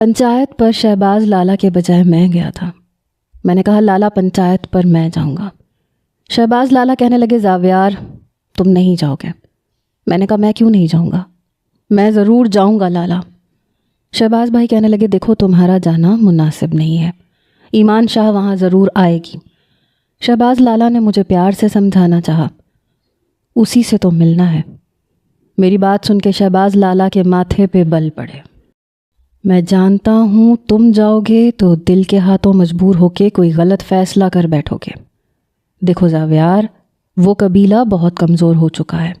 پنچایت پر شہباز لالا کے بجائے میں گیا تھا۔ میں نے کہا لالا پنچایت پر میں جاؤں گا۔ شہباز لالا کہنے لگے زاویار تم نہیں جاؤ گے۔ میں نے کہا میں کیوں نہیں جاؤں گا؟ میں ضرور جاؤں گا لالا۔ شہباز بھائی کہنے لگے دیکھو تمہارا جانا مناسب نہیں ہے، ایمان شاہ وہاں ضرور آئے گی۔ شہباز لالا نے مجھے پیار سے سمجھانا چاہا، اسی سے تو ملنا ہے۔ میری بات سن کے شہباز لالا کے ماتھے پہ بل پڑے۔ میں جانتا ہوں تم جاؤ گے تو دل کے ہاتھوں مجبور ہو کے کوئی غلط فیصلہ کر بیٹھو گے۔ دیکھو زاویار، وہ قبیلہ بہت کمزور ہو چکا ہے،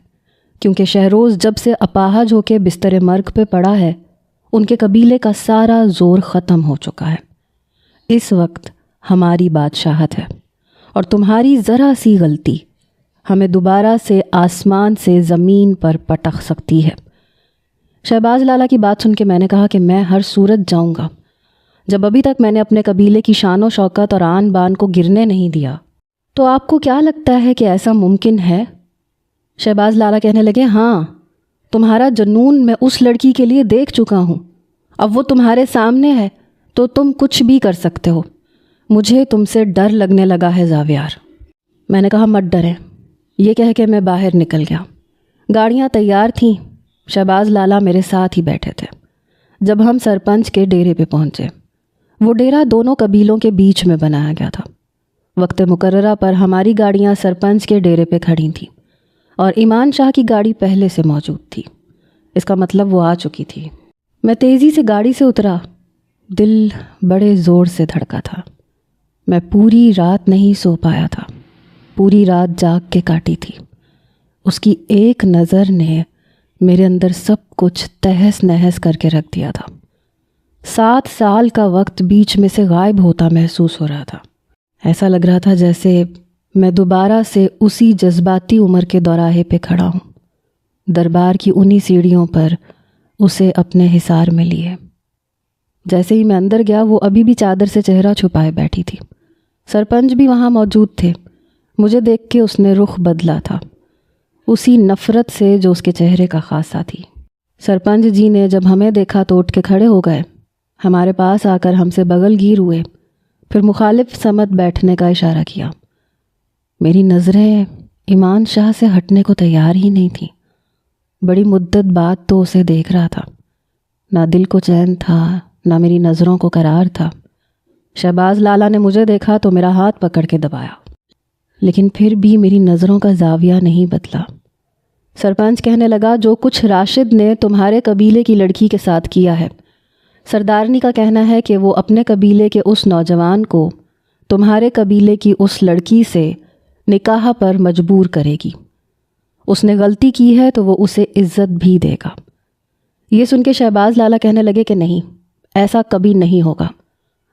کیونکہ شہروز جب سے اپاہج ہو کے بستر مرگ پہ پڑا ہے، ان کے قبیلے کا سارا زور ختم ہو چکا ہے۔ اس وقت ہماری بادشاہت ہے، اور تمہاری ذرا سی غلطی ہمیں دوبارہ سے آسمان سے زمین پر پٹخ سکتی ہے۔ شہباز لالا کی بات سن کے میں نے کہا کہ میں ہر صورت جاؤں گا، جب ابھی تک میں نے اپنے قبیلے کی شان و شوکت اور آن بان کو گرنے نہیں دیا، تو آپ کو کیا لگتا ہے کہ ایسا ممکن ہے؟ شہباز لالا کہنے لگے ہاں، تمہارا جنون میں اس لڑکی کے لیے دیکھ چکا ہوں، اب وہ تمہارے سامنے ہے تو تم کچھ بھی کر سکتے ہو۔ مجھے تم سے ڈر لگنے لگا ہے زاویار۔ میں نے کہا مت ڈریں۔ یہ کہہ کے میں باہر نکل گیا۔ گاڑیاں تیار تھیں، شہباز لالا میرے ساتھ ہی بیٹھے تھے۔ جب ہم سرپنچ کے ڈیرے پہ پہنچے، وہ ڈیرا دونوں قبیلوں کے بیچ میں بنایا گیا تھا۔ وقت مقررہ پر ہماری گاڑیاں سرپنچ کے ڈیرے پہ کھڑی تھیں اور ایمان شاہ کی گاڑی پہلے سے موجود تھی۔ اس کا مطلب وہ آ چکی تھی۔ میں تیزی سے گاڑی سے اترا، دل بڑے زور سے دھڑکا تھا۔ میں پوری رات نہیں سو پایا تھا، پوری رات جاگ کے کاٹی تھی۔ اس کی ایک نظر نے میرے اندر سب کچھ تہس نہس کر کے رکھ دیا تھا۔ 7 سال کا وقت بیچ میں سے غائب ہوتا محسوس ہو رہا تھا۔ ایسا لگ رہا تھا جیسے میں دوبارہ سے اسی جذباتی عمر کے دوراہے پہ کھڑا ہوں، دربار کی انہی سیڑھیوں پر اسے اپنے حصار میں لیے۔ جیسے ہی میں اندر گیا، وہ ابھی بھی چادر سے چہرہ چھپائے بیٹھی تھی۔ سرپنچ بھی وہاں موجود تھے۔ مجھے دیکھ کے اس نے رخ بدلا تھا، اسی نفرت سے جو اس کے چہرے کا خاصہ تھی۔ سرپنچ جی نے جب ہمیں دیکھا تو اٹھ کے کھڑے ہو گئے، ہمارے پاس آ کر ہم سے بغل گیر ہوئے، پھر مخالف سمت بیٹھنے کا اشارہ کیا۔ میری نظریں ایمان شاہ سے ہٹنے کو تیار ہی نہیں تھیں۔ بڑی مدت بعد تو اسے دیکھ رہا تھا، نہ دل کو چین تھا، نہ میری نظروں کو قرار تھا۔ شہباز لالا نے مجھے دیکھا تو میرا ہاتھ پکڑ کے دبایا، لیکن پھر بھی میری نظروں کا زاویہ نہیں بدلا۔ سرپنچ کہنے لگا جو کچھ راشد نے تمہارے قبیلے کی لڑکی کے ساتھ کیا ہے، سردارنی کا کہنا ہے کہ وہ اپنے قبیلے کے اس نوجوان کو تمہارے قبیلے کی اس لڑکی سے نکاح پر مجبور کرے گی۔ اس نے غلطی کی ہے تو وہ اسے عزت بھی دے گا۔ یہ سن کے شہباز لالا کہنے لگے کہ نہیں، ایسا کبھی نہیں ہوگا۔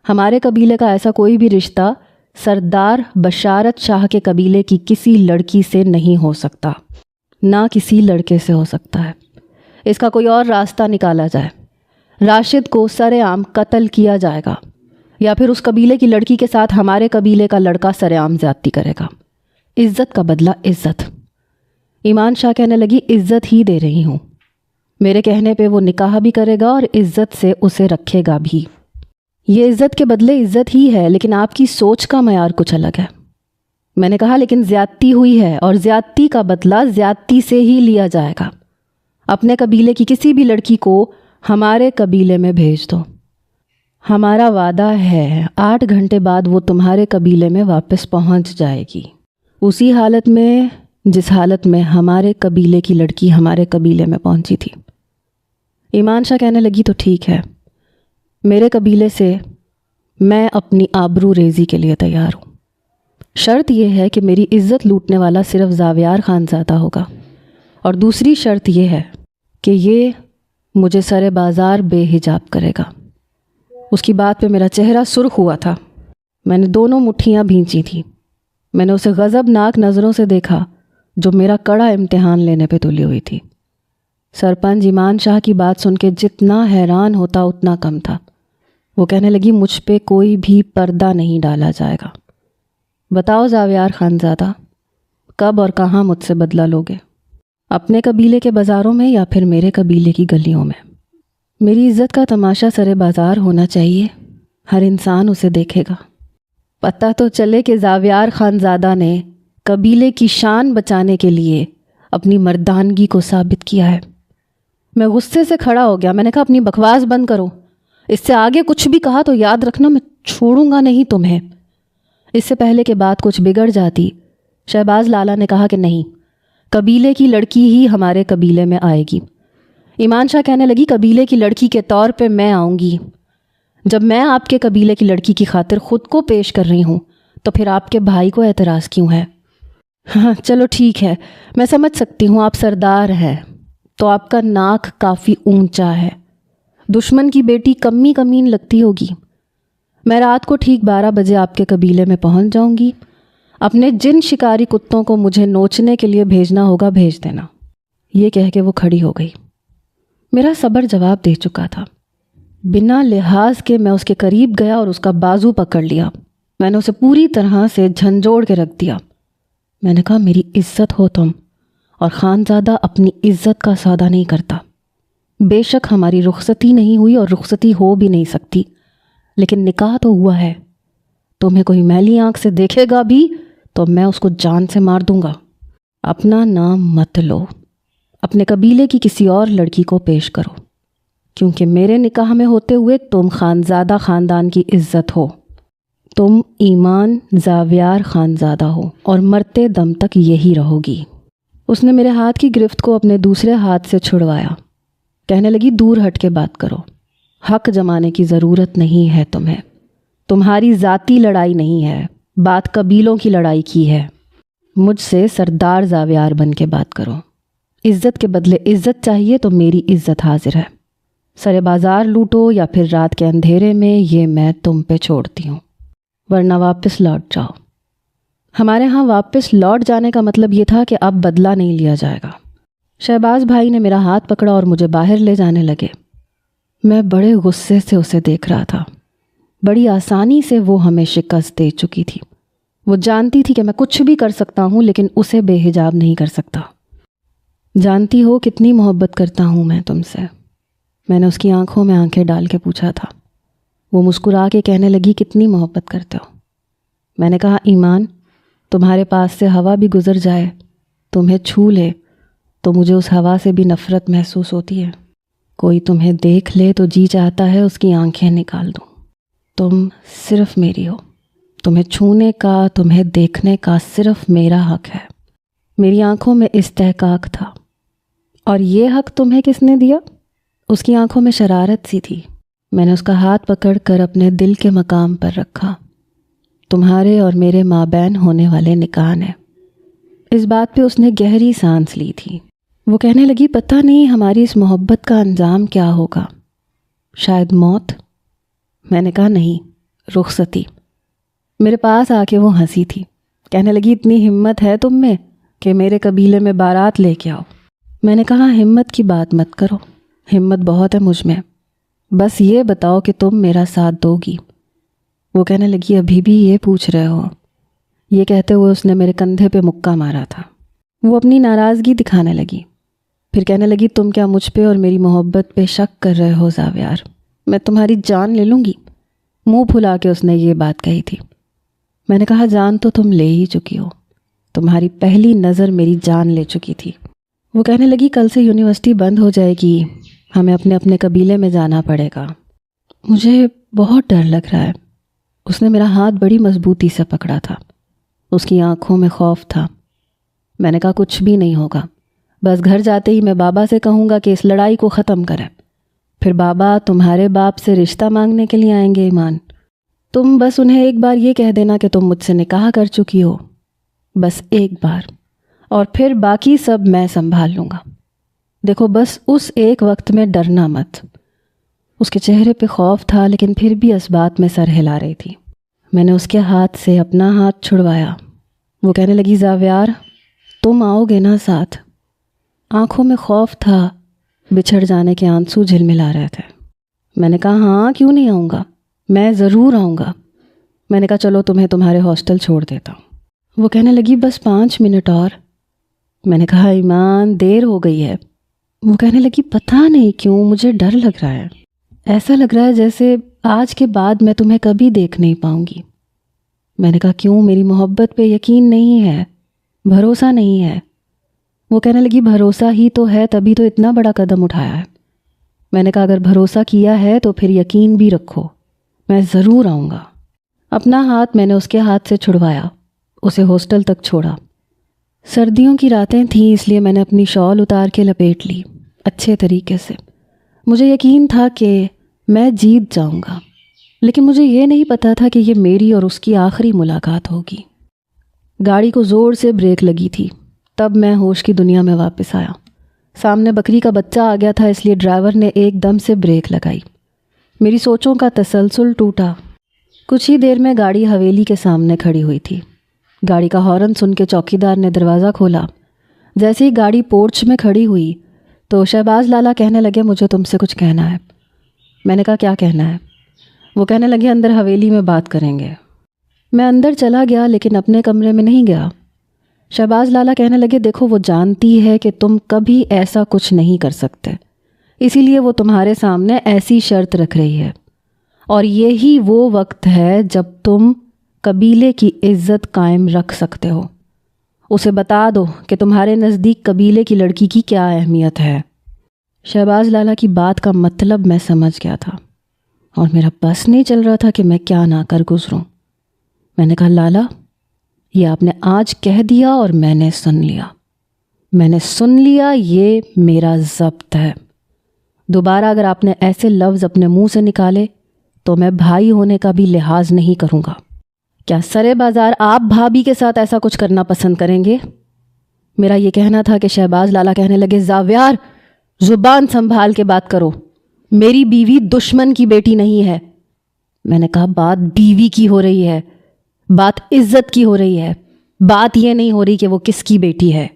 ہمارے قبیلے کا ایسا کوئی بھی رشتہ سردار بشارت شاہ کے قبیلے کی کسی لڑکی سے نہیں ہو سکتا، نہ کسی لڑکے سے ہو سکتا ہے۔ اس کا کوئی اور راستہ نکالا جائے۔ راشد کو سر عام قتل کیا جائے گا، یا پھر اس قبیلے کی لڑکی کے ساتھ ہمارے قبیلے کا لڑکا سر عام زیادتی کرے گا۔ عزت کا بدلہ عزت۔ ایمان شاہ کہنے لگی عزت ہی دے رہی ہوں، میرے کہنے پہ وہ نکاح بھی کرے گا اور عزت سے اسے رکھے گا بھی۔ یہ عزت کے بدلے عزت ہی ہے، لیکن آپ کی سوچ کا معیار کچھ الگ ہے۔ میں نے کہا لیکن زیادتی ہوئی ہے، اور زیادتی کا بدلہ زیادتی سے ہی لیا جائے گا۔ اپنے قبیلے کی کسی بھی لڑکی کو ہمارے قبیلے میں بھیج دو، ہمارا وعدہ ہے 8 گھنٹے بعد وہ تمہارے قبیلے میں واپس پہنچ جائے گی، اسی حالت میں جس حالت میں ہمارے قبیلے کی لڑکی ہمارے قبیلے میں پہنچی تھی۔ ایمان شاہ کہنے لگی تو ٹھیک ہے، میرے قبیلے سے میں اپنی آبرو ریزی کے لیے تیار ہوں۔ شرط یہ ہے کہ میری عزت لوٹنے والا صرف زاویار خانزادہ ہوگا، اور دوسری شرط یہ ہے کہ یہ مجھے سر بازار بے حجاب کرے گا۔ اس کی بات پہ میرا چہرہ سرخ ہوا تھا۔ میں نے دونوں مٹھیاں بھینچی تھیں۔ میں نے اسے غضبناک نظروں سے دیکھا جو میرا کڑا امتحان لینے پہ تلی ہوئی تھی۔ سرپنچ ایمان شاہ کی بات سن کے جتنا حیران ہوتا اتنا کم تھا۔ وہ کہنے لگی مجھ پہ کوئی بھی پردہ نہیں ڈالا جائے گا۔ بتاؤ زاویار خانزادہ، کب اور کہاں مجھ سے بدلہ لوگے؟ اپنے قبیلے کے بازاروں میں یا پھر میرے قبیلے کی گلیوں میں؟ میری عزت کا تماشا سرے بازار ہونا چاہیے، ہر انسان اسے دیکھے گا۔ پتہ تو چلے کہ زاویار خانزادہ نے قبیلے کی شان بچانے کے لیے اپنی مردانگی کو ثابت کیا ہے۔ میں غصے سے کھڑا ہو گیا۔ میں نے کہا اپنی بکواس بند کرو، اس سے آگے کچھ بھی کہا تو یاد رکھنا میں چھوڑوں گا نہیں تمہیں۔ اس سے پہلے کہ بات کچھ بگڑ جاتی، شہباز لالا نے کہا کہ نہیں، قبیلے کی لڑکی ہی ہمارے قبیلے میں آئے گی۔ ایمان شاہ کہنے لگی قبیلے کی لڑکی کے طور پہ میں آؤں گی؟ جب میں آپ کے قبیلے کی لڑکی کی خاطر خود کو پیش کر رہی ہوں تو پھر آپ کے بھائی کو اعتراض کیوں ہے؟ ہاں چلو ٹھیک ہے، میں سمجھ سکتی ہوں آپ سردار ہے تو آپ کا ناک کافی اونچا ہے، دشمن کی بیٹی کمی کمین لگتی ہوگی۔ میں رات کو ٹھیک 12 بجے آپ کے قبیلے میں پہنچ جاؤں گی، اپنے جن شکاری کتوں کو مجھے نوچنے کے لیے بھیجنا ہوگا بھیج دینا۔ یہ کہہ کے وہ کھڑی ہو گئی۔ میرا صبر جواب دے چکا تھا۔ بنا لحاظ کے میں اس کے قریب گیا اور اس کا بازو پکڑ لیا۔ میں نے اسے پوری طرح سے جھنجھوڑ کے رکھ دیا۔ میں نے کہا میری عزت ہو تم، اور خانزادہ اپنی عزت کا سودا نہیں کرتا۔ بے شک ہماری رخصتی نہیں ہوئی اور رخصتی ہو بھی نہیں سکتی، لیکن نکاح تو ہوا ہے۔ تمہیں کوئی میلی آنکھ سے دیکھے گا بھی تو میں اس کو جان سے مار دوں گا۔ اپنا نام مت لو، اپنے قبیلے کی کسی اور لڑکی کو پیش کرو، کیونکہ میرے نکاح میں ہوتے ہوئے تم خانزادہ خاندان کی عزت ہو۔ تم ایمان زاویار خانزادہ ہو اور مرتے دم تک یہی رہو گی۔ اس نے میرے ہاتھ کی گرفت کو اپنے دوسرے ہاتھ سے چھڑوایا۔ کہنے لگی دور ہٹ کے بات کرو، حق جمانے کی ضرورت نہیں ہے تمہیں، تمہاری ذاتی لڑائی نہیں ہے، بات قبیلوں کی لڑائی کی ہے۔ مجھ سے سردار زاویار بن کے بات کرو۔ عزت کے بدلے عزت چاہیے تو میری عزت حاضر ہے۔ سرے بازار لوٹو یا پھر رات کے اندھیرے میں، یہ میں تم پہ چھوڑتی ہوں، ورنہ واپس لوٹ جاؤ۔ ہمارے ہاں واپس لوٹ جانے کا مطلب یہ تھا کہ اب بدلہ نہیں لیا جائے گا۔ شہباز بھائی نے میرا ہاتھ پکڑا اور مجھے باہر لے جانے لگے۔ میں بڑے غصے سے اسے دیکھ رہا تھا۔ بڑی آسانی سے وہ ہمیں شکست دے چکی تھی۔ وہ جانتی تھی کہ میں کچھ بھی کر سکتا ہوں لیکن اسے بے حجاب نہیں کر سکتا۔ جانتی ہو کتنی محبت کرتا ہوں میں تم سے؟ میں نے اس کی آنکھوں میں آنکھیں ڈال کے پوچھا تھا۔ وہ مسکرا کے کہنے لگی کتنی محبت کرتے ہو؟ میں نے کہا ایمان، تمہارے پاس سے ہوا بھی گزر جائے، تمہیں چھو لے تو مجھے اس ہوا سے بھی نفرت محسوس ہوتی ہے۔ کوئی تمہیں دیکھ لے تو جی چاہتا ہے اس کی آنکھیں نکال دوں۔ تم صرف میری ہو، تمہیں چھونے کا، تمہیں دیکھنے کا صرف میرا حق ہے۔ میری آنکھوں میں استحقاق تھا۔ اور یہ حق تمہیں کس نے دیا؟ اس کی آنکھوں میں شرارت سی تھی۔ میں نے اس کا ہاتھ پکڑ کر اپنے دل کے مقام پر رکھا۔ تمہارے اور میرے مابین ہونے والے نکاح ہے۔ اس بات پہ اس نے گہری سانس لی تھی۔ وہ کہنے لگی پتہ نہیں ہماری اس محبت کا انجام کیا ہوگا، شاید موت۔ میں نے کہا نہیں، رخصتی۔ میرے پاس آ کے وہ ہنسی تھی۔ کہنے لگی اتنی ہمت ہے تم میں کہ میرے قبیلے میں بارات لے کے آؤ۔ میں نے کہا ہمت کی بات مت کرو، ہمت بہت ہے مجھ میں، بس یہ بتاؤ کہ تم میرا ساتھ دو گی۔ وہ کہنے لگی ابھی بھی یہ پوچھ رہے ہو؟ یہ کہتے ہوئے اس نے میرے کندھے پہ مکہ مارا تھا۔ وہ اپنی ناراضگی دکھانے لگی، پھر کہنے لگی تم کیا مجھ پہ اور میری محبت پہ شک کر رہے ہو زاویار؟ میں تمہاری جان لے لوں گی۔ منہ پھلا کے اس نے یہ بات کہی تھی۔ میں نے کہا جان تو تم لے ہی چکی ہو، تمہاری پہلی نظر میری جان لے چکی تھی۔ وہ کہنے لگی کل سے یونیورسٹی بند ہو جائے گی، ہمیں اپنے اپنے قبیلے میں جانا پڑے گا۔ مجھے بہت ڈر لگ رہا ہے۔ اس نے میرا ہاتھ بڑی مضبوطی سے پکڑا تھا۔ اس کی آنکھوں میں خوف تھا۔ میں نے کہا کچھ بھی نہیں ہوگا، بس گھر جاتے ہی میں بابا سے کہوں گا کہ اس لڑائی کو ختم کریں، پھر بابا تمہارے باپ سے رشتہ مانگنے کے لیے آئیں گے۔ ایمان، تم بس انہیں ایک بار یہ کہہ دینا کہ تم مجھ سے نکاح کر چکی ہو، بس ایک بار، اور پھر باقی سب میں سنبھال لوں گا۔ دیکھو بس اس ایک وقت میں ڈرنا مت۔ اس کے چہرے پہ خوف تھا لیکن پھر بھی اس بات میں سر ہلا رہی تھی۔ میں نے اس کے ہاتھ سے اپنا ہاتھ چھڑوایا۔ وہ کہنے لگی زاویار تم آؤ گے نا ساتھ؟ آنکھوں میں خوف تھا، بچھڑ جانے کے آنسو جھلملا رہے تھے۔ میں نے کہا ہاں کیوں نہیں آؤں گا، میں ضرور آؤں گا۔ میں نے کہا چلو تمہیں تمہارے ہاسٹل چھوڑ دیتا ہوں۔ وہ کہنے لگی بس 5 منٹ اور۔ میں نے کہا ایمان دیر ہو گئی ہے، وہ کہنے لگی پتہ نہیں کیوں مجھے ڈر لگ رہا ہے، ایسا لگ رہا ہے جیسے آج کے بعد میں تمہیں کبھی دیکھ نہیں پاؤں گی۔ میں نے کہا کیوں؟ میری محبت پہ یقین نہیں ہے، بھروسہ نہیں ہے؟ وہ کہنے لگی بھروسہ ہی تو ہے، تبھی تو اتنا بڑا قدم اٹھایا ہے۔ میں نے کہا اگر بھروسہ کیا ہے تو پھر یقین بھی رکھو، میں ضرور آؤں گا۔ اپنا ہاتھ میں نے اس کے ہاتھ سے چھڑوایا، اسے ہاسٹل تک چھوڑا۔ سردیوں کی راتیں تھیں، اس لیے میں نے اپنی شال اتار کے لپیٹ لی اچھے طریقے سے۔ مجھے یقین تھا کہ میں جیت جاؤں گا، لیکن مجھے یہ نہیں پتا تھا کہ یہ میری اور اس کی آخری ملاقات ہوگی۔ گاڑی کو زور سے بریک لگی تھی، تب میں ہوش کی دنیا میں واپس آیا۔ سامنے بکری کا بچہ آ گیا تھا، اس لیے ڈرائیور نے ایک دم سے بریک لگائی۔ میری سوچوں کا تسلسل ٹوٹا۔ کچھ ہی دیر میں گاڑی حویلی کے سامنے کھڑی ہوئی تھی۔ گاڑی کا ہارن سن کے چوکیدار نے دروازہ کھولا۔ جیسے ہی گاڑی پورچ میں کھڑی ہوئی تو شہباز لالا کہنے لگے مجھے تم سے کچھ کہنا ہے۔ میں نے کہا کیا کہنا ہے؟ وہ کہنے لگے اندر حویلی میں بات کریں گے۔ میں اندر چلا گیا لیکن اپنے کمرے میں نہیں گیا۔ شہباز لالا کہنے لگے دیکھو وہ جانتی ہے کہ تم کبھی ایسا کچھ نہیں کر سکتے، اسی لیے وہ تمہارے سامنے ایسی شرط رکھ رہی ہے، اور یہی وہ وقت ہے جب تم قبیلے کی عزت قائم رکھ سکتے ہو۔ اسے بتا دو کہ تمہارے نزدیک قبیلے کی لڑکی کی کیا اہمیت ہے۔ شہباز لالا کی بات کا مطلب میں سمجھ گیا تھا اور میرا بس نہیں چل رہا تھا کہ میں کیا نہ کر گزروں۔ میں نے کہا لالا یہ آپ نے آج کہہ دیا اور میں نے سن لیا، یہ میرا ضبط ہے۔ دوبارہ اگر آپ نے ایسے لفظ اپنے منہ سے نکالے تو میں بھائی ہونے کا بھی لحاظ نہیں کروں گا۔ کیا سرے بازار آپ بھابھی کے ساتھ ایسا کچھ کرنا پسند کریں گے؟ میرا یہ کہنا تھا کہ شہباز لالا کہنے لگے زاویار زبان سنبھال کے بات کرو، میری بیوی دشمن کی بیٹی نہیں ہے۔ میں نے کہا بات بیوی کی ہو رہی ہے، بات عزت کی ہو رہی ہے، بات یہ نہیں ہو رہی کہ وہ کس کی بیٹی ہے،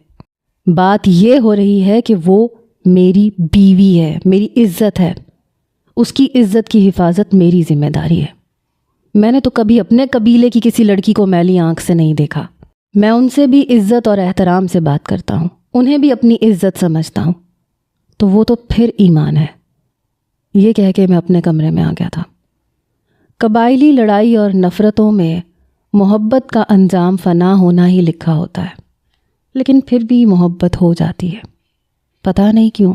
بات یہ ہو رہی ہے کہ وہ میری بیوی ہے، میری عزت ہے، اس کی عزت کی حفاظت میری ذمہ داری ہے۔ میں نے تو کبھی اپنے قبیلے کی کسی لڑکی کو میلی آنکھ سے نہیں دیکھا، میں ان سے بھی عزت اور احترام سے بات کرتا ہوں، انہیں بھی اپنی عزت سمجھتا ہوں، تو وہ تو پھر ایمان ہے۔ یہ کہہ کے میں اپنے کمرے میں آ گیا تھا۔ قبائلی لڑائی اور نفرتوں میں محبت کا انجام فنا ہونا ہی لکھا ہوتا ہے، لیکن پھر بھی محبت ہو جاتی ہے، پتہ نہیں کیوں۔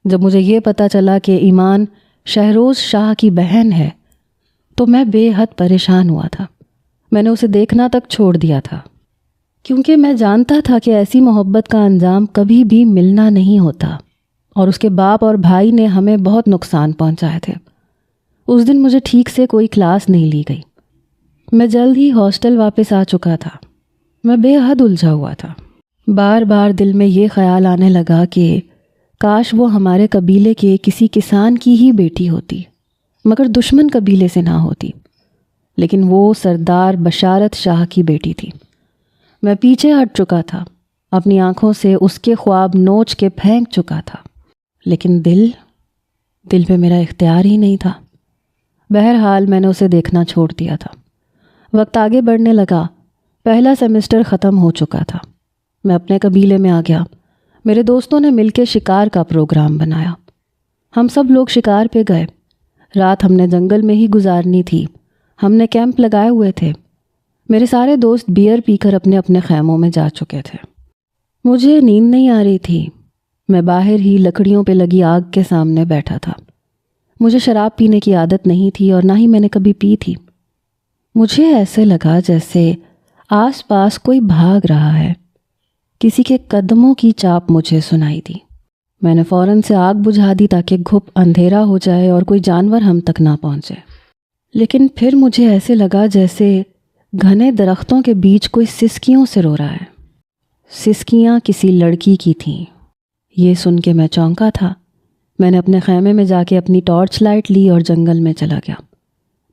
جب مجھے یہ پتہ چلا کہ ایمان شہروز شاہ کی بہن ہے تو میں بے حد پریشان ہوا تھا۔ میں نے اسے دیکھنا تک چھوڑ دیا تھا، کیونکہ میں جانتا تھا کہ ایسی محبت کا انجام کبھی بھی ملنا نہیں ہوتا، اور اس کے باپ اور بھائی نے ہمیں بہت نقصان پہنچائے تھے۔ اس دن مجھے ٹھیک سے کوئی کلاس نہیں لی گئی۔ میں جلد ہی ہاسٹل واپس آ چکا تھا۔ میں بے حد الجھا ہوا تھا۔ بار بار دل میں یہ خیال آنے لگا کہ کاش وہ ہمارے قبیلے کے کسی کسان کی ہی بیٹی ہوتی، مگر دشمن قبیلے سے نہ ہوتی، لیکن وہ سردار بشارت شاہ کی بیٹی تھی۔ میں پیچھے ہٹ چکا تھا، اپنی آنکھوں سے اس کے خواب نوچ کے پھینک چکا تھا، لیکن دل پہ میرا اختیار ہی نہیں تھا۔ بہرحال میں نے اسے دیکھنا چھوڑ دیا تھا۔ وقت آگے بڑھنے لگا، پہلا سیمسٹر ختم ہو چکا تھا۔ میں اپنے قبیلے میں آ گیا۔ میرے دوستوں نے مل کے شکار کا پروگرام بنایا۔ ہم سب لوگ شکار پہ گئے۔ رات ہم نے جنگل میں ہی گزارنی تھی۔ ہم نے کیمپ لگائے ہوئے تھے۔ میرے سارے دوست بیئر پی کر اپنے اپنے خیموں میں جا چکے تھے۔ مجھے نیند نہیں آ رہی تھی۔ میں باہر ہی لکڑیوں پہ لگی آگ کے سامنے بیٹھا تھا۔ مجھے شراب پینے کی عادت نہیں تھی اور نہ ہی میں نے کبھی پی تھی۔ مجھے ایسے لگا جیسے آس پاس کوئی بھاگ رہا ہے، کسی کے قدموں کی چاپ مجھے سنائی دی۔ میں نے فوراً سے آگ بجھا دی تاکہ گھپ اندھیرا ہو جائے اور کوئی جانور ہم تک نہ پہنچے، لیکن پھر مجھے ایسے لگا جیسے گھنے درختوں کے بیچ کوئی سسکیوں سے رو رہا ہے۔ سسکیاں کسی لڑکی کی تھیں۔ یہ سن کے میں چونکا تھا۔ میں نے اپنے خیمے میں جا کے اپنی ٹارچ لائٹ لی اور جنگل میں چلا گیا۔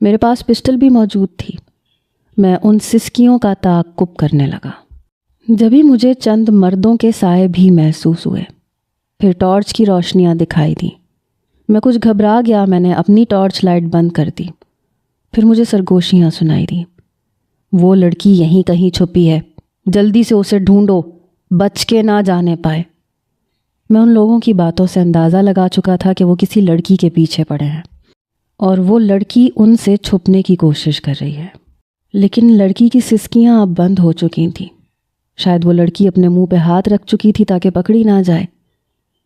میرے پاس پسٹل بھی موجود تھی۔ میں ان سسکیوں کا تعاقب کرنے لگا۔ جبھی مجھے چند مردوں کے سائے بھی محسوس ہوئے، پھر ٹارچ کی روشنیاں دکھائی دیں۔ میں کچھ گھبرا گیا، میں نے اپنی ٹارچ لائٹ بند کر دی۔ پھر مجھے سرگوشیاں سنائی دیں۔ وہ لڑکی یہیں کہیں چھپی ہے، جلدی سے اسے ڈھونڈو، بچ کے نہ جانے پائے۔ میں ان لوگوں کی باتوں سے اندازہ لگا چکا تھا کہ وہ کسی لڑکی کے پیچھے پڑے ہیں اور وہ لڑکی ان سے چھپنے کی کوشش کر رہی ہے، لیکن لڑکی کی سسکیاں اب بند ہو چکی تھیں۔ شاید وہ لڑکی اپنے منہ پہ ہاتھ رکھ چکی تھی تاکہ پکڑی نہ جائے۔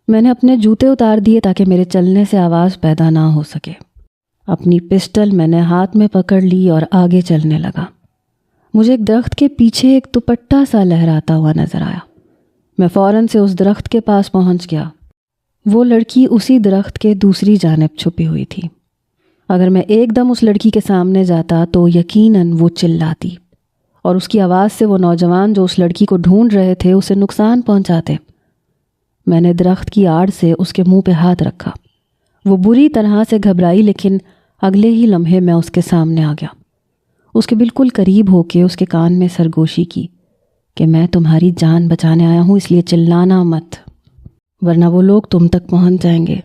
میں نے اپنے جوتے اتار دیے تاکہ میرے چلنے سے آواز پیدا نہ ہو سکے۔ اپنی پسٹل میں نے ہاتھ میں پکڑ لی اور آگے چلنے لگا۔ مجھے ایک درخت کے پیچھے ایک دوپٹہ سا لہراتا ہوا نظر آیا۔ میں فوراً سے اس درخت کے پاس پہنچ گیا۔ وہ لڑکی اسی درخت کے دوسری جانب چھپی ہوئی تھی۔ اگر میں ایک دم اس لڑکی کے سامنے جاتا تو یقیناً وہ چلاتی اور اس کی آواز سے وہ نوجوان جو اس لڑکی کو ڈھونڈ رہے تھے اسے نقصان پہنچاتے۔ میں نے درخت کی آڑ سے اس کے منہ پہ ہاتھ رکھا۔ وہ بری طرح سے گھبرائی، لیکن اگلے ہی لمحے میں اس کے سامنے آ گیا۔ اس کے بالکل قریب ہو کے اس کے کان میں سرگوشی کی کہ میں تمہاری جان بچانے آیا ہوں، اس لیے چلانا مت ورنہ وہ لوگ تم تک پہنچ جائیں گے۔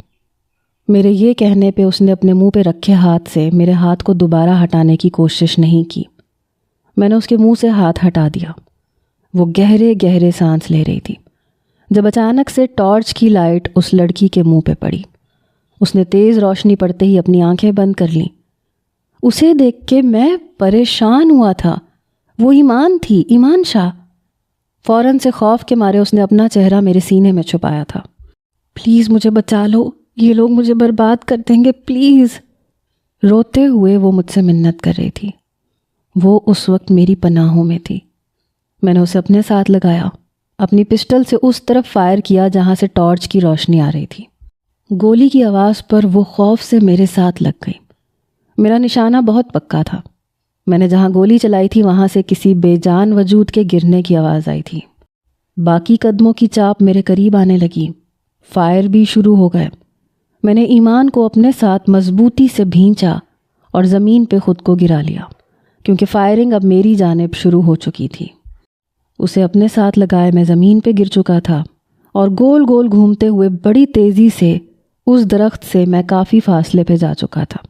میرے یہ کہنے پہ اس نے اپنے منہ پہ رکھے ہاتھ سے میرے ہاتھ کو دوبارہ ہٹانے کی کوشش نہیں کی۔ میں نے اس کے منہ سے ہاتھ ہٹا دیا۔ وہ گہرے گہرے سانس لے رہی تھی جب اچانک سے ٹارچ کی لائٹ اس لڑکی کے منہ پہ پڑی۔ اس نے تیز روشنی پڑتے ہی اپنی آنکھیں بند کر لیں۔ اسے دیکھ کے میں پریشان ہوا تھا۔ وہ ایمان تھی، ایمان شاہ۔ فوراً سے خوف کے مارے اس نے اپنا چہرہ میرے سینے میں چھپایا تھا۔ پلیز مجھے بچا لو، یہ لوگ مجھے برباد کر دیں گے، پلیز۔ روتے ہوئے وہ مجھ سے منت کر رہی تھی۔ وہ اس وقت میری پناہوں میں تھی۔ میں نے اسے اپنے ساتھ لگایا، اپنی پسٹل سے اس طرف فائر کیا جہاں سے ٹارچ کی روشنی آ رہی تھی۔ گولی کی آواز پر وہ خوف سے میرے ساتھ لگ گئی۔ میرا نشانہ بہت پکا تھا۔ میں نے جہاں گولی چلائی تھی وہاں سے کسی بے جان وجود کے گرنے کی آواز آئی تھی۔ باقی قدموں کی چاپ میرے قریب آنے لگی۔ فائر بھی شروع ہو گئے۔ میں نے ایمان کو اپنے ساتھ مضبوطی سے بھینچا اور زمین پہ خود کو گرا لیا کیونکہ فائرنگ اب میری جانب شروع ہو چکی تھی۔ اسے اپنے ساتھ لگائے میں زمین پہ گر چکا تھا اور گول گول گھومتے ہوئے بڑی تیزی سے اس درخت سے میں کافی فاصلے پہ جا چکا تھا۔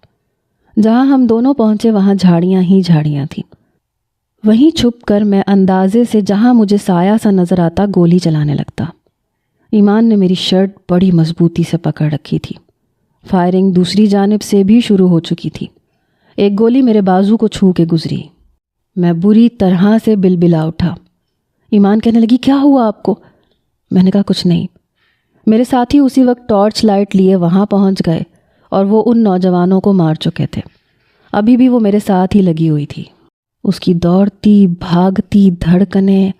جہاں ہم دونوں پہنچے وہاں جھاڑیاں ہی جھاڑیاں تھیں۔ وہیں چھپ کر میں اندازے سے جہاں مجھے سایہ سا نظر آتا گولی چلانے لگتا۔ ایمان نے میری شرٹ بڑی مضبوطی سے پکڑ رکھی تھی۔ فائرنگ دوسری جانب سے بھی شروع ہو چکی تھی۔ ایک گولی میرے بازو کو چھو کے گزری۔ میں بری طرح سے بلبلا اٹھا۔ ایمان کہنے لگی، کیا ہوا آپ کو؟ میں نے کہا کچھ نہیں۔ میرے ساتھی اسی وقت ٹارچ لائٹ لیے وہاں پہنچ گئے اور وہ ان نوجوانوں کو مار چکے تھے۔ ابھی بھی وہ میرے ساتھ ہی لگی ہوئی تھی۔ اس کی دوڑتی بھاگتی دھڑکنیں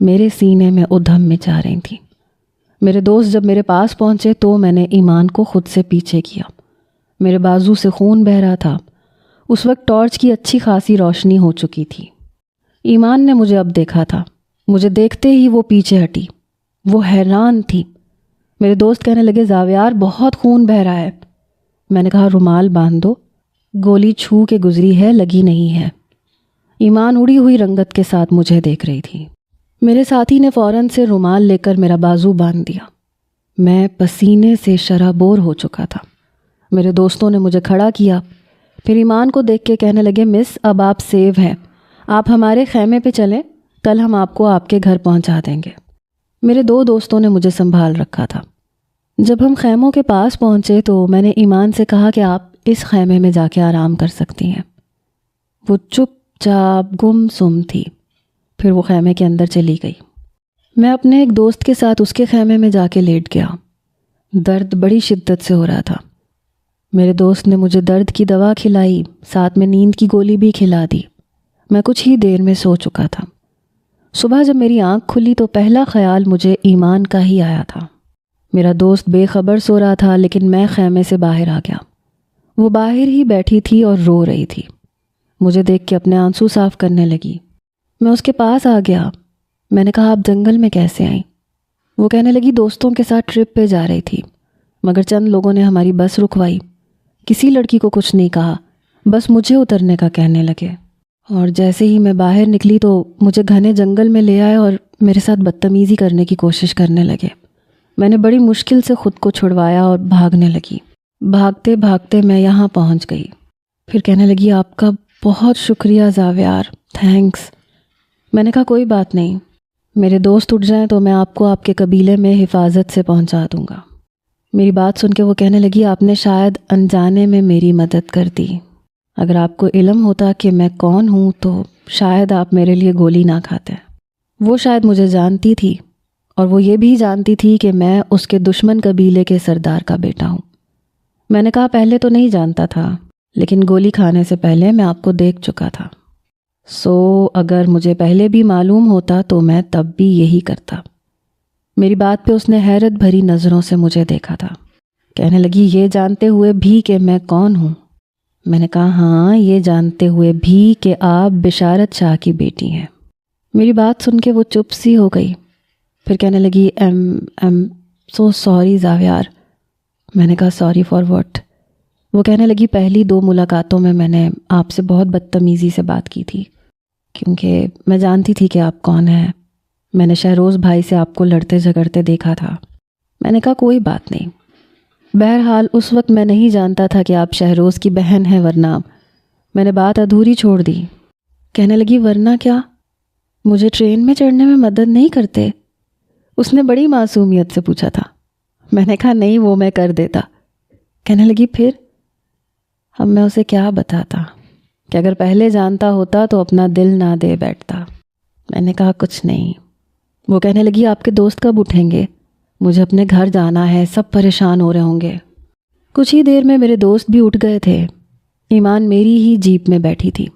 میرے سینے میں ادھم مچا رہی تھیں۔ میرے دوست جب میرے پاس پہنچے تو میں نے ایمان کو خود سے پیچھے کیا۔ میرے بازو سے خون بہہ رہا تھا۔ اس وقت ٹارچ کی اچھی خاصی روشنی ہو چکی تھی۔ ایمان نے مجھے اب دیکھا تھا۔ مجھے دیکھتے ہی وہ پیچھے ہٹی۔ وہ حیران تھی۔ میرے دوست کہنے لگے، زاویار بہت خون بہہ رہا ہے۔ میں نے کہا رومال باندھ دو، گولی چھو کے گزری ہے، لگی نہیں ہے۔ ایمان اڑی ہوئی رنگت کے ساتھ مجھے دیکھ رہی تھی۔ میرے ساتھی نے فوراً سے رومال لے کر میرا بازو باندھ دیا۔ میں پسینے سے شرابور ہو چکا تھا۔ میرے دوستوں نے مجھے کھڑا کیا، پھر ایمان کو دیکھ کے کہنے لگے، مس اب آپ سیو ہیں، آپ ہمارے خیمے پہ چلیں، کل ہم آپ کو آپ کے گھر پہنچا دیں گے۔ میرے دو دوستوں نے مجھے سنبھال رکھا تھا۔ جب ہم خیموں کے پاس پہنچے تو میں نے ایمان سے کہا کہ آپ اس خیمے میں جا کے آرام کر سکتی ہیں۔ وہ چپ چاپ گم سم تھی، پھر وہ خیمے کے اندر چلی گئی۔ میں اپنے ایک دوست کے ساتھ اس کے خیمے میں جا کے لیٹ گیا۔ درد بڑی شدت سے ہو رہا تھا۔ میرے دوست نے مجھے درد کی دوا کھلائی، ساتھ میں نیند کی گولی بھی کھلا دی۔ میں کچھ ہی دیر میں سو چکا تھا۔ صبح جب میری آنکھ کھلی تو پہلا خیال مجھے ایمان کا ہی آیا تھا۔ میرا دوست بے خبر سو رہا تھا، لیکن میں خیمے سے باہر آ گیا۔ وہ باہر ہی بیٹھی تھی اور رو رہی تھی۔ مجھے دیکھ کے اپنے آنسو صاف کرنے لگی۔ میں اس کے پاس آ گیا۔ میں نے کہا، آپ جنگل میں کیسے آئیں؟ وہ کہنے لگی، دوستوں کے ساتھ ٹرپ پہ جا رہی تھی، مگر چند لوگوں نے ہماری بس رکوائی۔ کسی لڑکی کو کچھ نہیں کہا، بس مجھے اترنے کا کہنے لگے، اور جیسے ہی میں باہر نکلی تو مجھے گھنے جنگل میں لے آئے اور میرے ساتھ بدتمیزی کرنے کی کوشش کرنے لگے۔ میں نے بڑی مشکل سے خود کو چھڑوایا اور بھاگنے لگی۔ بھاگتے بھاگتے میں یہاں پہنچ گئی۔ پھر کہنے لگی، آپ کا بہت شکریہ زاویار، تھینکس۔ میں نے کہا کوئی بات نہیں۔ میرے دوست اٹھ جائیں تو میں آپ کو آپ کے قبیلے میں حفاظت سے پہنچا دوں گا۔ میری بات سن کے وہ کہنے لگی آپ نے شاید انجانے میں میری مدد کر دی، اگر آپ کو علم ہوتا کہ میں کون ہوں تو شاید آپ میرے لیے گولی نہ کھاتے۔ وہ شاید مجھے جانتی تھی اور وہ یہ بھی جانتی تھی کہ میں اس کے دشمن قبیلے کے سردار کا بیٹا ہوں۔ میں نے کہا پہلے تو نہیں جانتا تھا، لیکن گولی کھانے سے پہلے میں آپ کو دیکھ چکا تھا، اگر مجھے پہلے بھی معلوم ہوتا تو میں تب بھی یہی کرتا۔ میری بات پہ اس نے حیرت بھری نظروں سے مجھے دیکھا تھا۔ کہنے لگی یہ جانتے ہوئے بھی کہ میں کون ہوں؟ میں نے کہا ہاں، یہ جانتے ہوئے بھی کہ آپ بشارت شاہ کی بیٹی ہیں۔ میری بات سن کے وہ چپ سی ہو گئی، پھر کہنے لگی ایم سو سوری زاویار۔ میں نے کہا سوری فار واٹ؟ وہ کہنے لگی پہلی 2 ملاقاتوں میں نے آپ سے بہت بدتمیزی سے بات کی تھی، کیونکہ میں جانتی تھی کہ آپ کون ہیں۔ میں نے شہروز بھائی سے آپ کو لڑتے جھگڑتے دیکھا تھا۔ میں نے کہا کوئی بات نہیں، بہرحال اس وقت میں نہیں جانتا تھا کہ آپ شہروز کی بہن ہیں، ورنہ میں نے بات ادھوری چھوڑ دی۔ کہنے لگی ورنہ کیا؟ مجھے ٹرین میں چڑھنے میں مدد نہیں کرتے؟ اس نے بڑی معصومیت سے پوچھا تھا۔ میں نے کہا نہیں، وہ میں کر دیتا۔ کہنے لگی پھر؟ اب میں اسے کیا بتاتا کہ اگر پہلے جانتا ہوتا تو اپنا دل نہ دے بیٹھتا۔ میں نے کہا کچھ نہیں۔ وہ کہنے لگی آپ کے دوست کب اٹھیں گے؟ مجھے اپنے گھر جانا ہے، سب پریشان ہو رہے ہوں گے۔ کچھ ہی دیر میں میرے دوست بھی اٹھ گئے تھے۔ ایمان میری ہی جیپ میں بیٹھی تھی،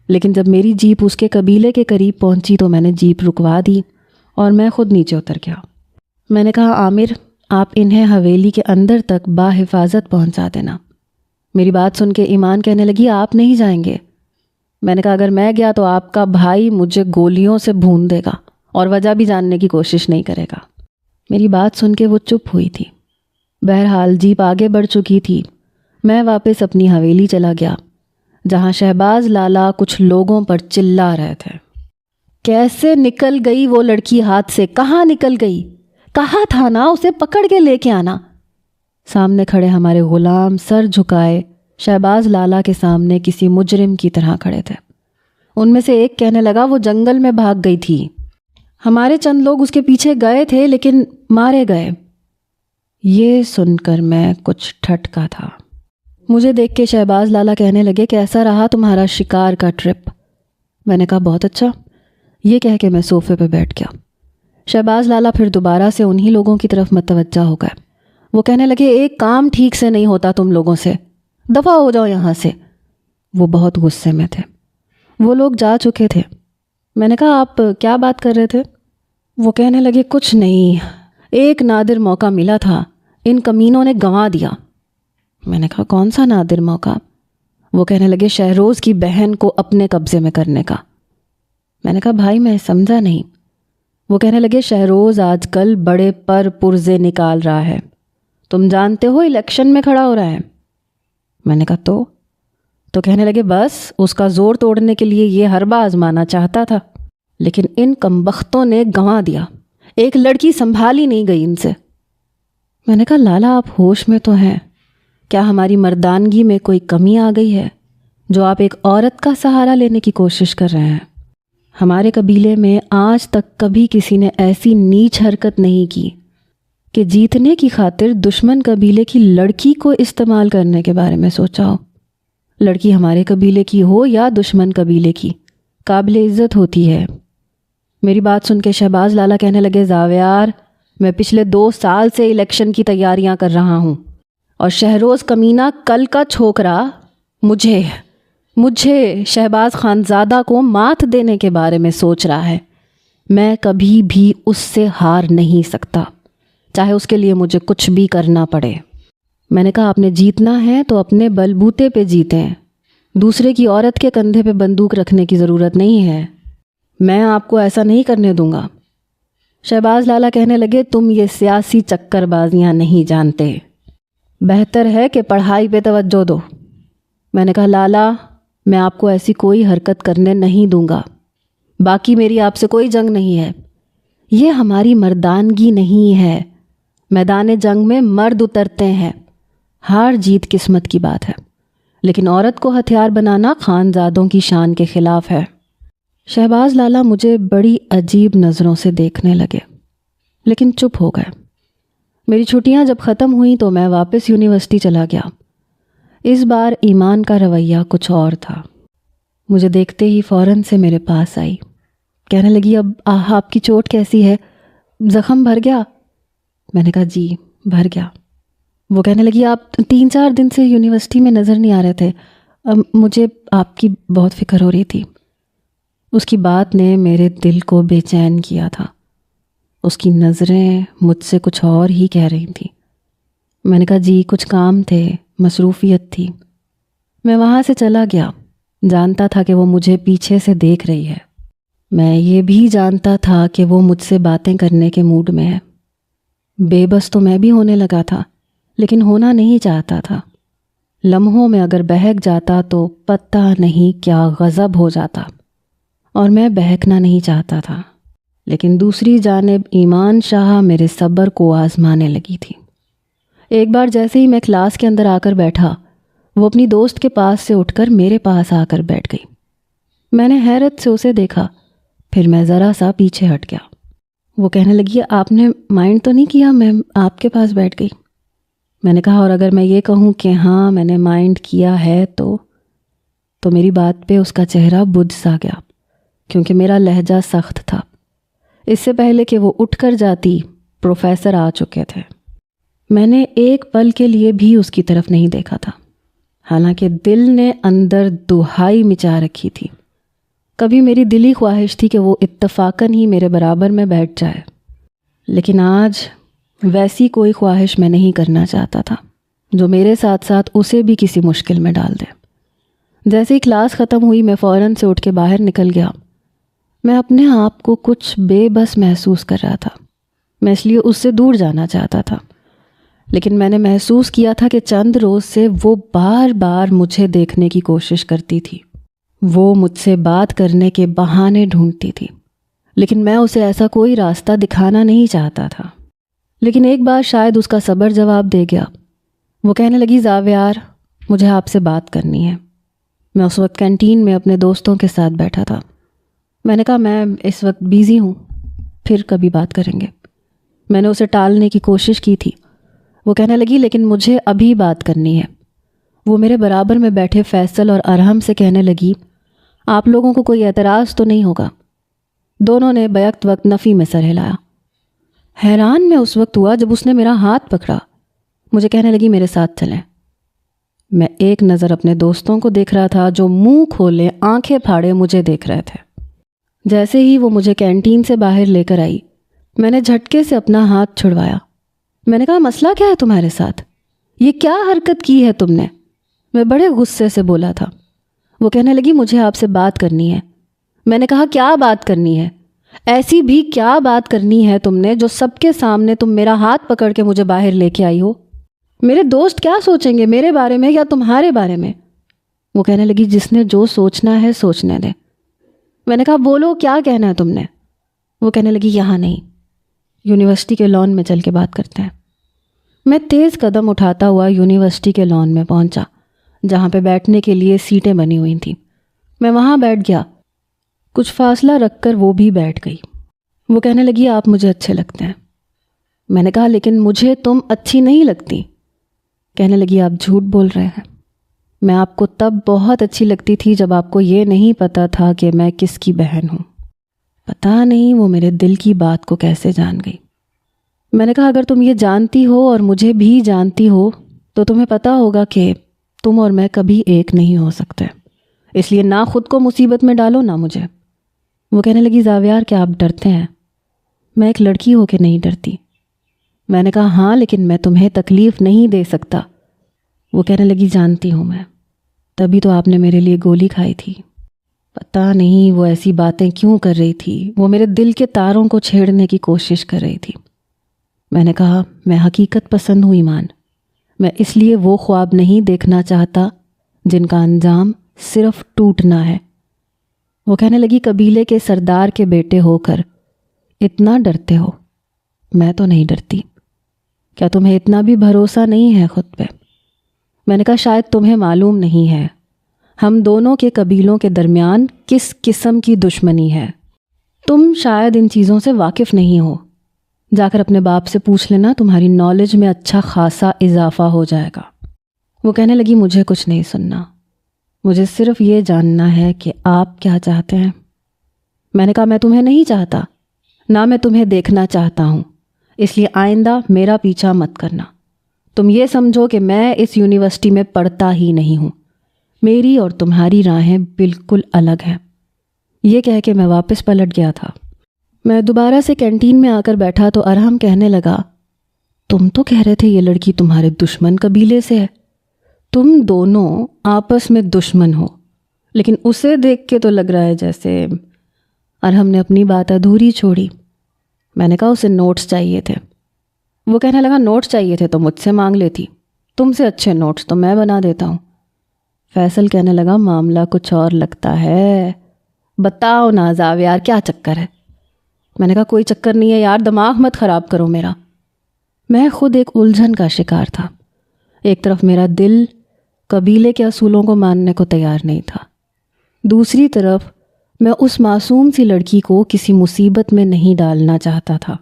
لیکن جب میری جیپ اس کے قبیلے کے قریب پہنچی تو میں نے جیپ رکوا دی اور میں خود نیچے اتر گیا۔ میں نے کہا عامر، آپ انہیں حویلی کے اندر تک باحفاظت پہنچا دینا۔ میری بات سن کے ایمان کہنے لگی آپ نہیں جائیں گے؟ میں نے کہا اگر میں گیا تو آپ کا بھائی مجھے گولیوں سے بھون دے گا اور وجہ بھی جاننے کی کوشش نہیں کرے گا۔ میری بات سن کے وہ چپ ہوئی تھی۔ بہرحال جیپ آگے بڑھ چکی تھی۔ میں واپس اپنی حویلی چلا گیا، جہاں شہباز لالا کچھ لوگوں پر چلا رہے تھے۔ کیسے نکل گئی وہ لڑکی ہاتھ سے؟ کہاں نکل گئی؟ کہا تھا نا اسے پکڑ کے لے کے آنا۔ سامنے کھڑے ہمارے غلام سر جھکائے شہباز لالا کے سامنے کسی مجرم کی طرح کھڑے تھے۔ ان میں سے ایک کہنے لگا وہ جنگل میں بھاگ گئی تھی، ہمارے چند لوگ اس کے پیچھے گئے تھے لیکن مارے گئے۔ یہ سن کر میں کچھ ٹھٹکا تھا۔ مجھے دیکھ کے شہباز لالا کہنے لگے کیسا رہا تمہارا شکار کا ٹرپ؟ میں نے کہا بہت اچھا۔ یہ کہہ کے میں صوفے پہ بیٹھ گیا۔ شہباز لالا پھر دوبارہ سے انہی لوگوں کی طرف متوجہ ہو گئے۔ وہ کہنے لگے ایک کام ٹھیک سے نہیں ہوتا تم لوگوں سے، دفع ہو جاؤ یہاں سے۔ وہ بہت غصے میں تھے۔ وہ لوگ جا چکے تھے۔ میں نے کہا آپ کیا بات کر رہے تھے؟ وہ کہنے لگے کچھ نہیں، ایک نادر موقع ملا تھا، ان کمینوں نے گنوا دیا۔ میں نے کہا کون سا نادر موقع؟ وہ کہنے لگے شہروز کی بہن کو اپنے قبضے میں کرنے کا۔ میں نے کہا بھائی میں سمجھا نہیں۔ وہ کہنے لگے شہروز آج کل بڑے پرزے نکال رہا ہے، تم جانتے ہو الیکشن میں کھڑا ہو رہا ہے۔ میں نے کہا تو کہنے لگے بس اس کا زور توڑنے کے لیے یہ حربہ آزمانا چاہتا تھا، لیکن ان کمبختوں نے گنوا دیا، ایک لڑکی سنبھالی نہیں گئی ان سے۔ میں نے کہا لالا آپ ہوش میں تو ہیں، کیا ہماری مردانگی میں کوئی کمی آ گئی ہے جو آپ ایک عورت کا سہارا لینے کی کوشش کر رہے ہیں؟ ہمارے قبیلے میں آج تک کبھی کسی نے ایسی نیچ حرکت نہیں کی کہ جیتنے کی خاطر دشمن قبیلے کی لڑکی کو استعمال کرنے کے بارے میں سوچا ہو۔ لڑکی ہمارے قبیلے کی ہو یا دشمن قبیلے کی، قابل عزت ہوتی ہے۔ میری بات سن کے شہباز لالا کہنے لگے زاویار، میں پچھلے 2 سال سے الیکشن کی تیاریاں کر رہا ہوں، اور شہروز کمینہ کل کا چھوکرا مجھے شہباز خانزادہ کو مات دینے کے بارے میں سوچ رہا ہے۔ میں کبھی بھی اس سے ہار نہیں سکتا، چاہے اس کے لیے مجھے کچھ بھی کرنا پڑے۔ میں نے کہا آپ نے جیتنا ہے تو اپنے بلبوتے پہ جیتیں، دوسرے کی عورت کے کندھے پہ بندوق رکھنے کی ضرورت نہیں ہے۔ میں آپ کو ایسا نہیں کرنے دوں گا۔ شہباز لالا کہنے لگے تم یہ سیاسی چکر بازیاں نہیں جانتے، بہتر ہے کہ پڑھائی پہ توجہ دو۔ میں نے کہا لالا میں آپ کو ایسی کوئی حرکت کرنے نہیں دوں گا، باقی میری آپ سے کوئی جنگ نہیں ہے، یہ ہماری مردانگی نہیں ہے۔ میدان جنگ میں مرد اترتے ہیں، ہار جیت قسمت کی بات ہے، لیکن عورت کو ہتھیار بنانا خانزادوں کی شان کے خلاف ہے۔ شہباز لالا مجھے بڑی عجیب نظروں سے دیکھنے لگے، لیکن چپ ہو گئے۔ میری چھٹیاں جب ختم ہوئیں تو میں واپس یونیورسٹی چلا گیا۔ اس بار ایمان کا رویہ کچھ اور تھا۔ مجھے دیکھتے ہی فوراً سے میرے پاس آئی، کہنے لگی اب آپ کی چوٹ کیسی ہے؟ زخم بھر گیا؟ میں نے کہا جی بھر گیا۔ وہ کہنے لگی آپ 3-4 دن سے یونیورسٹی میں نظر نہیں آ رہے تھے، مجھے آپ کی بہت فکر ہو رہی تھی۔ اس کی بات نے میرے دل کو بے چین کیا تھا۔ اس کی نظریں مجھ سے کچھ اور ہی کہہ رہی تھیں۔ میں نے کہا جی کچھ کام تھے، مصروفیت تھی۔ میں وہاں سے چلا گیا، جانتا تھا کہ وہ مجھے پیچھے سے دیکھ رہی ہے۔ میں یہ بھی جانتا تھا کہ وہ مجھ سے باتیں کرنے کے موڈ میں ہے۔ بے بس تو میں بھی ہونے لگا تھا، لیکن ہونا نہیں چاہتا تھا۔ لمحوں میں اگر بہک جاتا تو پتہ نہیں کیا غضب ہو جاتا، اور میں بہکنا نہیں چاہتا تھا۔ لیکن دوسری جانب ایمان شاہ میرے صبر کو آزمانے لگی تھی۔ ایک بار جیسے ہی میں کلاس کے اندر آ کر بیٹھا، وہ اپنی دوست کے پاس سے اٹھ کر میرے پاس آ کر بیٹھ گئی۔ میں نے حیرت سے اسے دیکھا، پھر میں ذرا سا پیچھے ہٹ گیا۔ وہ کہنے لگی آپ نے مائنڈ تو نہیں کیا میں آپ کے پاس بیٹھ گئی؟ میں نے کہا اور اگر میں یہ کہوں کہ ہاں میں نے مائنڈ کیا ہے تو میری بات پہ اس کا چہرہ بجھ سا گیا، کیونکہ میرا لہجہ سخت تھا۔ اس سے پہلے کہ وہ اٹھ کر جاتی پروفیسر آ چکے تھے۔ میں نے ایک پل کے لیے بھی اس کی طرف نہیں دیکھا تھا، حالانکہ دل نے اندر دہائی مچا رکھی تھی۔ کبھی میری دلی خواہش تھی کہ وہ اتفاقاً ہی میرے برابر میں بیٹھ جائے، لیکن آج ویسی کوئی خواہش میں نہیں کرنا چاہتا تھا جو میرے ساتھ ساتھ اسے بھی کسی مشکل میں ڈال دے۔ جیسے ہی کلاس ختم ہوئی میں فوراً سے اٹھ کے باہر نکل گیا۔ میں اپنے آپ کو کچھ بے بس محسوس کر رہا تھا۔ میں اس لیے اس سے دور جانا چاہتا تھا، لیکن میں نے محسوس کیا تھا کہ چند روز سے وہ بار بار مجھے دیکھنے کی کوشش کرتی تھی۔ وہ مجھ سے بات کرنے کے بہانے ڈھونڈتی تھی، لیکن میں اسے ایسا کوئی راستہ دکھانا نہیں چاہتا تھا۔ لیکن ایک بار شاید اس کا صبر جواب دے گیا۔ وہ کہنے لگی زاویار مجھے آپ سے بات کرنی ہے۔ میں اس وقت کینٹین میں اپنے دوستوں کے ساتھ بیٹھا تھا۔ میں نے کہا میں اس وقت بیزی ہوں، پھر کبھی بات کریں گے۔ میں نے اسے ٹالنے کی کوشش کی تھی۔ وہ کہنے لگی لیکن مجھے ابھی بات کرنی ہے۔ وہ میرے برابر میں بیٹھے فیصل اور ارحم سے کہنے لگی آپ لوگوں کو کوئی اعتراض تو نہیں ہوگا؟ دونوں نے بیک وقت نفی میں سر ہلایا۔ حیران میں اس وقت ہوا جب اس نے میرا ہاتھ پکڑا۔ مجھے کہنے لگی میرے ساتھ چلیں۔ میں ایک نظر اپنے دوستوں کو دیکھ رہا تھا جو منہ کھولے آنکھیں پھاڑے مجھے دیکھ رہے تھے۔ جیسے ہی وہ مجھے کینٹین سے باہر لے کر آئی، میں نے جھٹکے سے اپنا ہاتھ چھڑوایا۔ میں نے کہا مسئلہ کیا ہے تمہارے ساتھ؟ یہ کیا حرکت کی ہے تم نے؟ میں بڑے غصے سے بولا تھا۔ وہ کہنے لگی مجھے آپ سے بات کرنی ہے۔ میں نے کہا کیا بات کرنی ہے؟ ایسی بھی کیا بات کرنی ہے تم نے جو سب کے سامنے تم میرا ہاتھ پکڑ کے مجھے باہر لے کے آئی ہو؟ میرے دوست کیا سوچیں گے میرے بارے میں یا تمہارے بارے میں؟ وہ کہنے لگی جس نے جو سوچنا ہے سوچنے دے۔ میں نے کہا بولو کیا کہنا ہے تم نے؟ وہ کہنے لگی یہاں نہیں، یونیورسٹی کے لان میں چل کے بات کرتے ہیں۔ میں تیز قدم اٹھاتا ہوا یونیورسٹی کے لان میں پہنچا، جہاں پہ بیٹھنے کے لیے سیٹیں بنی ہوئی تھیں۔ میں وہاں بیٹھ گیا۔ کچھ فاصلہ رکھ کر وہ بھی بیٹھ گئی۔ وہ کہنے لگی آپ مجھے اچھے لگتے ہیں۔ میں نے کہا لیکن مجھے تم اچھی نہیں لگتی۔ کہنے لگی آپ جھوٹ بول رہے ہیں۔ میں آپ کو تب بہت اچھی لگتی تھی جب آپ کو یہ نہیں پتا تھا کہ میں کس کی بہن ہوں۔ پتہ نہیں وہ میرے دل کی بات کو کیسے جان گئی۔ میں نے کہا اگر تم یہ جانتی ہو اور مجھے بھی جانتی ہو تو تمہیں پتہ ہوگا کہ تم اور میں کبھی ایک نہیں ہو سکتے، اس لیے نہ خود کو مصیبت میں ڈالو نہ مجھے۔ وہ کہنے لگی زاویار کیا آپ ڈرتے ہیں؟ میں ایک لڑکی ہو کے نہیں ڈرتی۔ میں نے کہا ہاں لیکن میں تمہیں تکلیف نہیں دے سکتا۔ وہ کہنے لگی جانتی ہوں میں، تبھی تو آپ نے میرے لیے گولی کھائی تھی۔ پتہ نہیں وہ ایسی باتیں کیوں کر رہی تھی، وہ میرے دل کے تاروں کو چھیڑنے کی کوشش کر رہی تھی۔ میں نے کہا میں حقیقت پسند ہوں ایمان، میں اس لیے وہ خواب نہیں دیکھنا چاہتا جن کا انجام صرف ٹوٹنا ہے۔ وہ کہنے لگی قبیلے کے سردار کے بیٹے ہو کر اتنا ڈرتے ہو؟ میں تو نہیں ڈرتی۔ کیا تمہیں اتنا بھی بھروسہ نہیں ہے خود پہ؟ میں نے کہا شاید تمہیں معلوم نہیں ہے، ہم دونوں کے قبیلوں کے درمیان کس قسم کی دشمنی ہے۔ تم شاید ان چیزوں سے واقف نہیں ہو، جا کر اپنے باپ سے پوچھ لینا، تمہاری نالج میں اچھا خاصا اضافہ ہو جائے گا۔ وہ کہنے لگی مجھے کچھ نہیں سننا، مجھے صرف یہ جاننا ہے کہ آپ کیا چاہتے ہیں۔ میں نے کہا میں تمہیں نہیں چاہتا، نہ میں تمہیں دیکھنا چاہتا ہوں، اس لیے آئندہ میرا پیچھا مت کرنا۔ تم یہ سمجھو کہ میں اس یونیورسٹی میں پڑھتا ہی نہیں ہوں، میری اور تمہاری راہیں بالکل الگ ہیں۔ یہ کہہ کے میں واپس پلٹ گیا تھا۔ میں دوبارہ سے کینٹین میں آ کر بیٹھا تو ارحم کہنے لگا تم تو کہہ رہے تھے یہ لڑکی تمہارے دشمن قبیلے سے ہے، تم دونوں آپس میں دشمن ہو، لیکن اسے دیکھ کے تو لگ رہا ہے جیسے۔ ارحم نے اپنی بات ادھوری چھوڑی۔ میں نے کہا اسے نوٹس چاہیے تھے۔ وہ کہنے لگا نوٹس چاہیے تھے تو مجھ سے مانگ لیتی، تم سے اچھے نوٹس تو میں بنا دیتا ہوں۔ فیصل کہنے لگا معاملہ کچھ اور لگتا ہے، بتاؤ نا زاویار کیا چکر ہے؟ میں نے کہا کوئی چکر نہیں ہے یار، دماغ مت خراب کرو میرا۔ میں خود ایک الجھن کا شکار تھا۔ ایک طرف میرا دل قبیلے کے اصولوں کو ماننے کو تیار نہیں تھا، دوسری طرف میں اس معصوم سی لڑکی کو کسی مصیبت میں نہیں ڈالنا چاہتا تھا۔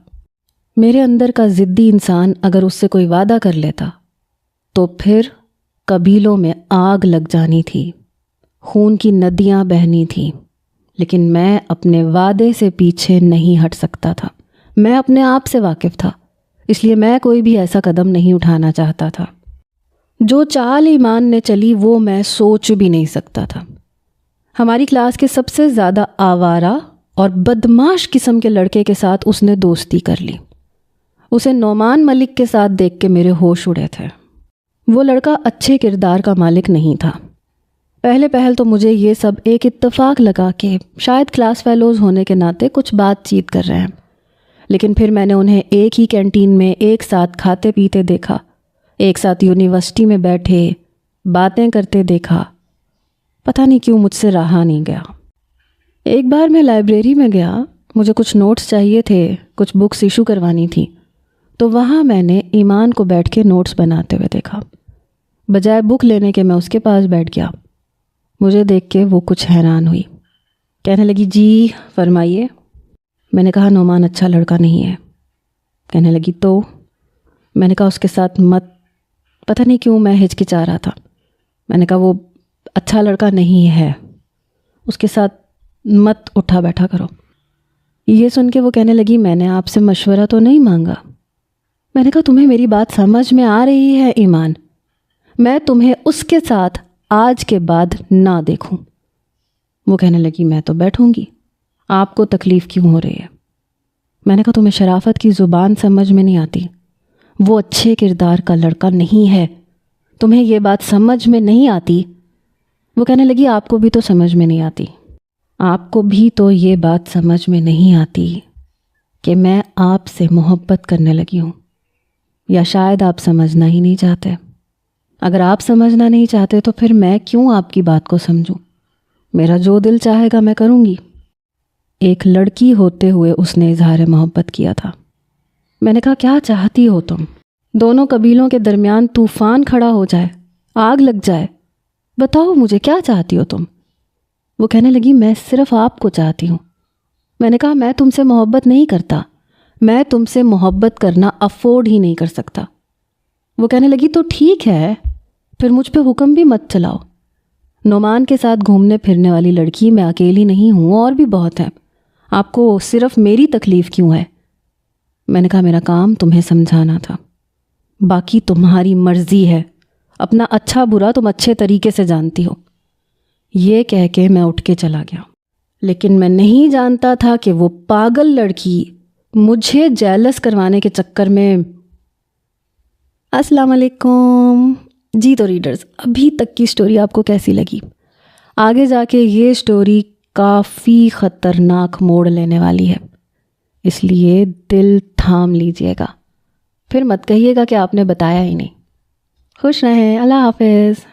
میرے اندر کا ضدی انسان اگر اس سے کوئی وعدہ کر لیتا تو پھر قبیلوں میں آگ لگ جانی تھی، خون کی ندیاں بہنی تھیں، لیکن میں اپنے وعدے سے پیچھے نہیں ہٹ سکتا تھا۔ میں اپنے آپ سے واقف تھا، اس لیے میں کوئی بھی ایسا قدم نہیں اٹھانا چاہتا تھا۔ جو چال ایمان نے چلی وہ میں سوچ بھی نہیں سکتا تھا۔ ہماری کلاس کے سب سے زیادہ آوارہ اور بدمعاش قسم کے لڑکے کے ساتھ اس نے دوستی کر لی۔ اسے نعمان ملک کے ساتھ دیکھ کے میرے ہوش اڑے تھے۔ وہ لڑکا اچھے کردار کا مالک نہیں تھا۔ پہلے پہل تو مجھے یہ سب ایک اتفاق لگا کہ شاید کلاس فیلوز ہونے کے ناطے کچھ بات چیت کر رہے ہیں، لیکن پھر میں نے انہیں ایک ہی کینٹین میں ایک ساتھ کھاتے پیتے دیکھا، ایک ساتھ یونیورسٹی میں بیٹھے باتیں کرتے دیکھا۔ پتہ نہیں کیوں مجھ سے رہا نہیں گیا۔ ایک بار میں لائبریری میں گیا، مجھے کچھ نوٹس چاہیے تھے، کچھ بکس ایشو کروانی تھی، تو وہاں میں نے ایمان کو بیٹھ کے نوٹس بناتے ہوئے دیکھا۔ بجائے بک لینے کے میں اس کے پاس بیٹھ گیا۔ مجھے دیکھ کے وہ کچھ حیران ہوئی، کہنے لگی جی فرمائیے۔ میں نے کہا نعمان اچھا لڑکا نہیں ہے۔ کہنے لگی تو؟ میں نے کہا اس کے ساتھ مت، پتہ نہیں کیوں میں ہچکچا رہا تھا۔ میں نے کہا وہ اچھا لڑکا نہیں ہے، اس کے ساتھ مت اٹھا بیٹھا کرو۔ یہ سن کے وہ کہنے لگی میں نے آپ سے مشورہ تو نہیں مانگا۔ میں نے کہا تمہیں میری بات سمجھ میں آ رہی ہے ایمان؟ میں تمہیں اس کے ساتھ آج کے بعد نہ دیکھوں۔ وہ کہنے لگی میں تو بیٹھوں گی، آپ کو تکلیف کیوں ہو رہی ہے؟ میں نے کہا تمہیں شرافت کی زبان سمجھ میں نہیں آتی، وہ اچھے کردار کا لڑکا نہیں ہے، تمہیں یہ بات سمجھ میں نہیں آتی؟ وہ کہنے لگی آپ کو بھی تو سمجھ میں نہیں آتی، آپ کو بھی تو یہ بات سمجھ میں نہیں آتی کہ میں آپ سے محبت کرنے لگی ہوں، یا شاید آپ سمجھنا ہی نہیں چاہتے۔ اگر آپ سمجھنا نہیں چاہتے تو پھر میں کیوں آپ کی بات کو سمجھوں؟ میرا جو دل چاہے گا میں کروں گی۔ ایک لڑکی ہوتے ہوئے اس نے اظہار محبت کیا تھا۔ میں نے کہا کیا چاہتی ہو تم؟ دونوں قبیلوں کے درمیان طوفان کھڑا ہو جائے، آگ لگ جائے، بتاؤ مجھے کیا چاہتی ہو تم؟ وہ کہنے لگی میں صرف آپ کو چاہتی ہوں۔ میں نے کہا میں تم سے محبت نہیں کرتا، میں تم سے محبت کرنا افورڈ ہی نہیں کر سکتا۔ وہ کہنے لگی تو ٹھیک ہے، پھر مجھ پہ حکم بھی مت چلاؤ۔ نعمان کے ساتھ گھومنے پھرنے والی لڑکی میں اکیلی نہیں ہوں، اور بھی بہت ہیں، آپ کو صرف میری تکلیف کیوں ہے؟ میں نے کہا میرا کام تمہیں سمجھانا تھا، باقی تمہاری مرضی ہے، اپنا اچھا برا تم اچھے طریقے سے جانتی ہو۔ یہ کہہ کے میں اٹھ کے چلا گیا، لیکن میں نہیں جانتا تھا کہ وہ پاگل لڑکی مجھے جیلس کروانے کے چکر میں۔ السلام علیکم جی۔ تو ریڈرز، ابھی تک کی سٹوری آپ کو کیسی لگی؟ آگے جا کے یہ سٹوری کافی خطرناک موڑ لینے والی ہے، اس لیے دل تھام لیجئے گا، پھر مت کہیے گا کہ آپ نے بتایا ہی نہیں۔ خوش رہیں، اللہ حافظ۔